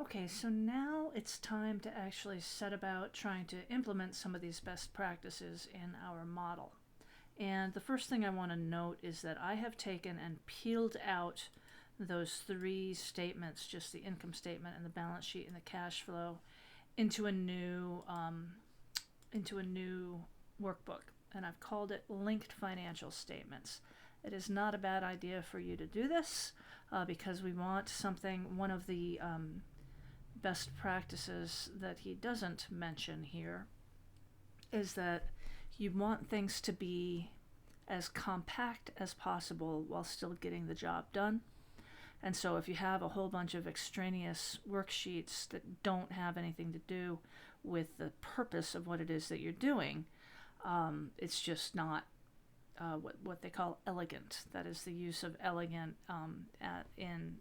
Okay, so now it's time to actually set about trying to implement some of these best practices in our model. And the first thing I want to note is that I have taken and peeled out those three statements, just the income statement and the balance sheet and the cash flow, into a new workbook, and I've called it linked financial statements. It is not a bad idea for you to do this because we want something. One of the best practices that he doesn't mention here is that you want things to be as compact as possible while still getting the job done. And so if you have a whole bunch of extraneous worksheets that don't have anything to do with the purpose of what it is that you're doing, it's just not what they call elegant. That is the use of elegant in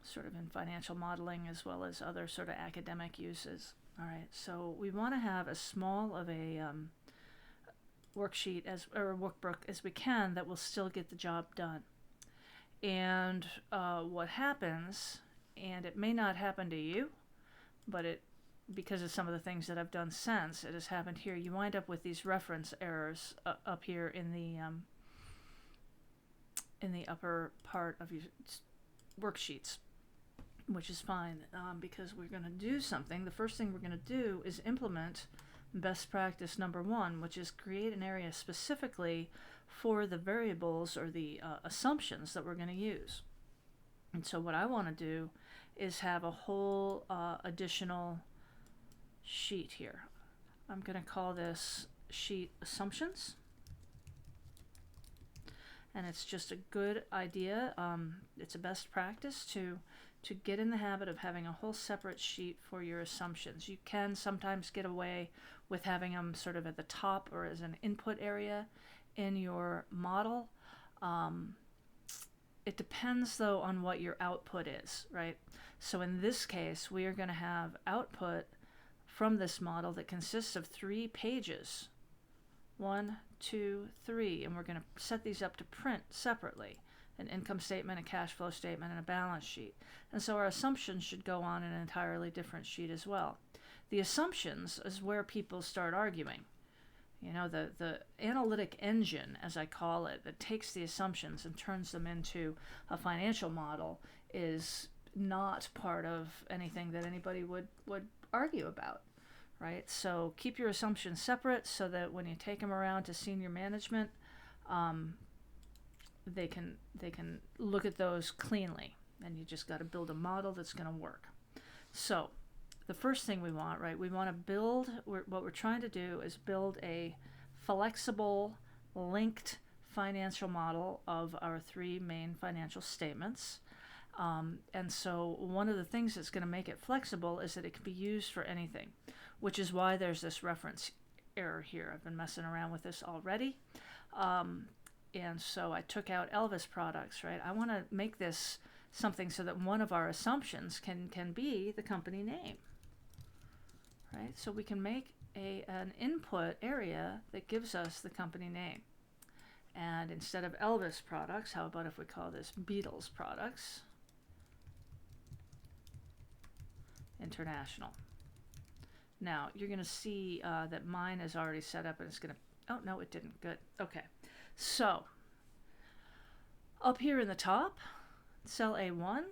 sort of in financial modeling as well as other sort of academic uses. All right, so we want to have as small of a worksheet or workbook as we can that will still get the job done. And what happens, and it may not happen to you, but because of some of the things that I've done since, it has happened here. You wind up with these reference errors up here in the upper part of your worksheets, which is fine because we're going to do something. The first thing we're going to do is implement best practice number 1, which is create an area specifically for the variables or the assumptions that we're going to use. And so what I want to do is have a whole additional sheet here. I'm going to call this sheet assumptions. And it's just a good idea. It's a best practice to get in the habit of having a whole separate sheet for your assumptions. You can sometimes get away with having them sort of at the top or as an input area in your model. It depends, though, on what your output is, right? So in this case, we are going to have output from this model that consists of 3 pages. 1, 2, 3, and we're going to set these up to print separately. An income statement, a cash flow statement, and a balance sheet. And so our assumptions should go on an entirely different sheet as well. The assumptions is where people start arguing. You know, the analytic engine, as I call it, that takes the assumptions and turns them into a financial model is not part of anything that anybody would argue about, right? So keep your assumptions separate so that when you take them around to senior management, they can look at those cleanly, and you just got to build a model that's going to work. So the first thing we want, right, we want to build, what we're trying to do is build a flexible, linked financial model of our 3 main financial statements. And so one of the things that's going to make it flexible is that it can be used for anything, which is why there's this reference error here. I've been messing around with this already. And so I took out Elvis products, right? I want to make this something so that one of our assumptions can be the company name, right? So we can make an input area that gives us the company name. And instead of Elvis products, how about if we call this Beatles products International? Now, you're going to see that mine is already set up and it's going to, oh, no, it didn't. Good. Okay. So, up here in the top, cell A1,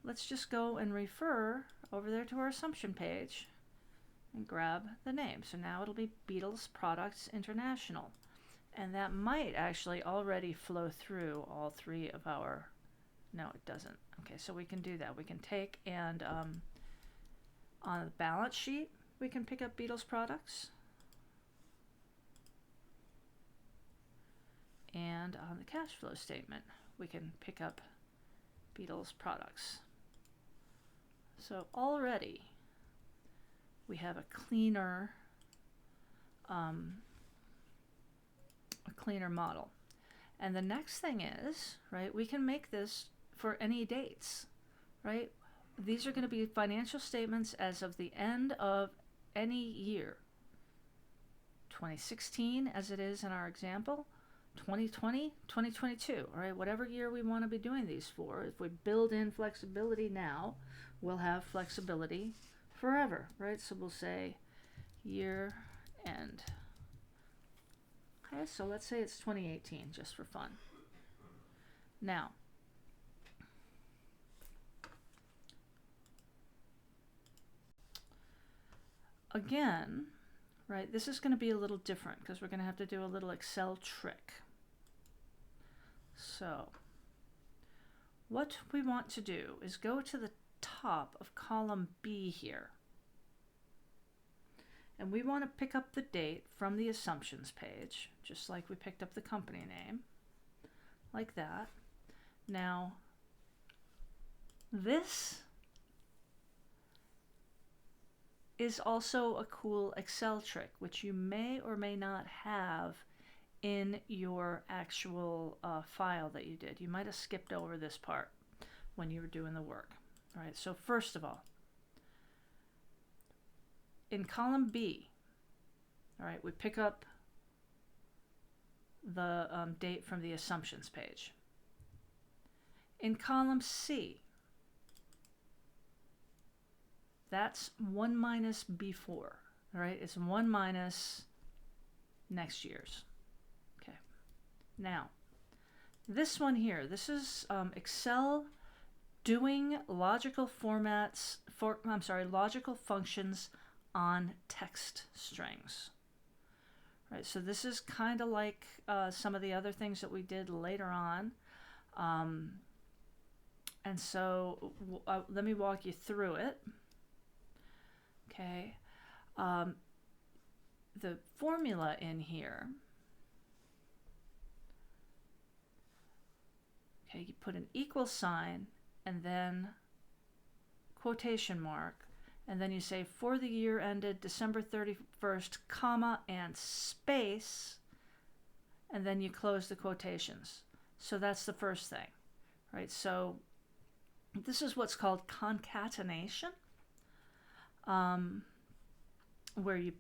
let's just go and refer over there to our assumption page and grab the name. So now it'll be Beatles Products International. And that might actually already flow through all 3 of our, no, it doesn't. Okay, so we can do that. We can take and on the balance sheet, we can pick up Beatles Products. And on the cash flow statement, we can pick up Beatles Products. So already we have a cleaner model. And the next thing is, right, we can make this for any dates, right? These are going to be financial statements as of the end of any year. 2016, as it is in our example, 2020, 2022, all right, whatever year we want to be doing these for. If we build in flexibility now, we'll have flexibility forever, right? So we'll say year end. Okay, so let's say it's 2018 just for fun. Now, again, right, this is going to be a little different because we're going to have to do a little Excel trick. So, what we want to do is go to the top of column B here. And we want to pick up the date from the assumptions page, just like we picked up the company name, like that. Now, this is also a cool Excel trick, which you may or may not have in your actual file that you did. You might have skipped over this part when you were doing the work. All right, so first of all, in column B, all right, we pick up the date from the assumptions page. In column C, that's 1 minus before, all right? It's 1 minus next year's. Okay. Now, this one here, this is Excel doing logical logical functions on text strings. Right, so this is kind of like some of the other things that we did later on. And so let me walk you through it. Okay. The formula in here, okay, you put an equal sign and then quotation mark, and then you say for the year ended December 31st, comma, and space, and then you close the quotations. So that's the first thing, right? So this is what's called concatenation, where you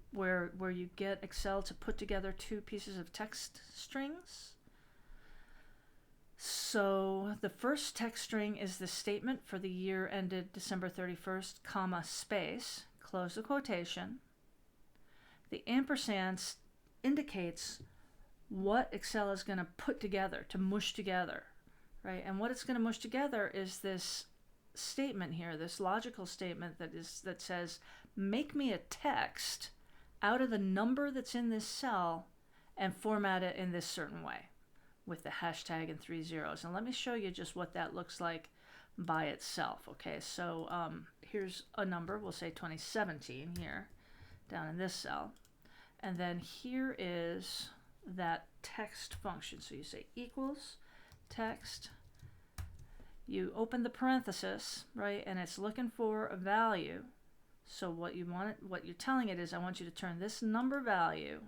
get Excel to put together two pieces of text strings. So the first text string is the statement for the year ended December 31st, comma, space, close the quotation. The ampersand indicates what Excel is going to put together, to mush together, right? And what it's going to mush together is this statement here, this logical statement that says, make me a text out of the number that's in this cell and format it in this certain way, with the hashtag and 3 zeros. And let me show you just what that looks like by itself. Okay, so here's a number, we'll say 2017 here, down in this cell. And then here is that text function. So you say equals text, you open the parenthesis, right, and it's looking for a value. So what you're telling it is, I want you to turn this number value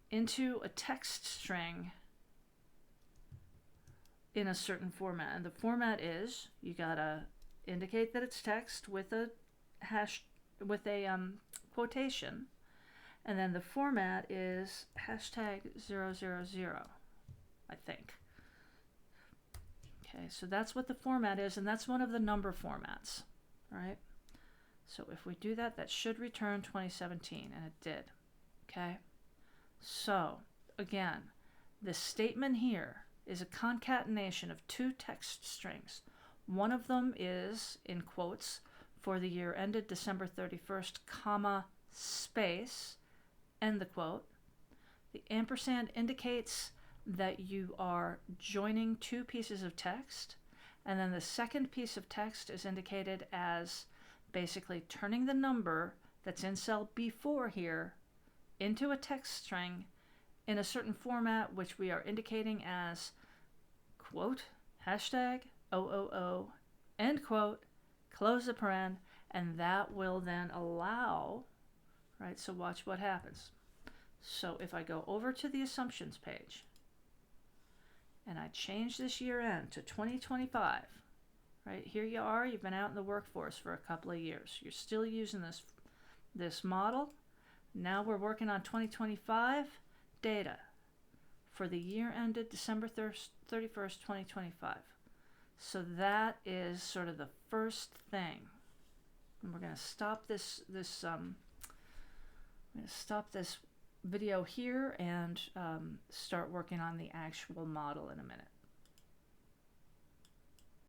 into a text string in a certain format. And the format is, you gotta indicate that it's text with a quotation, and then the format is hashtag 000, I think. Okay, so that's what the format is, and that's one of the number formats, right? So if we do that, that should return 2017, and it did. Okay. So, again, the statement here is a concatenation of two text strings. One of them is, in quotes, for the year ended December 31st, comma, space, end the quote. The ampersand indicates that you are joining two pieces of text, and then the second piece of text is indicated as basically turning the number that's in cell B4 here into a text string in a certain format, which we are indicating as quote, hashtag, 000, end quote, close the paren, and that will then allow, right, so watch what happens. So if I go over to the assumptions page and I change this year end to 2025, right, here you are, you've been out in the workforce for a couple of years. You're still using this model. Now we're working on 2025 data. for the year ended December 31st, 2025. So that is sort of the first thing. And we're going to stop this video here and start working on the actual model in a minute.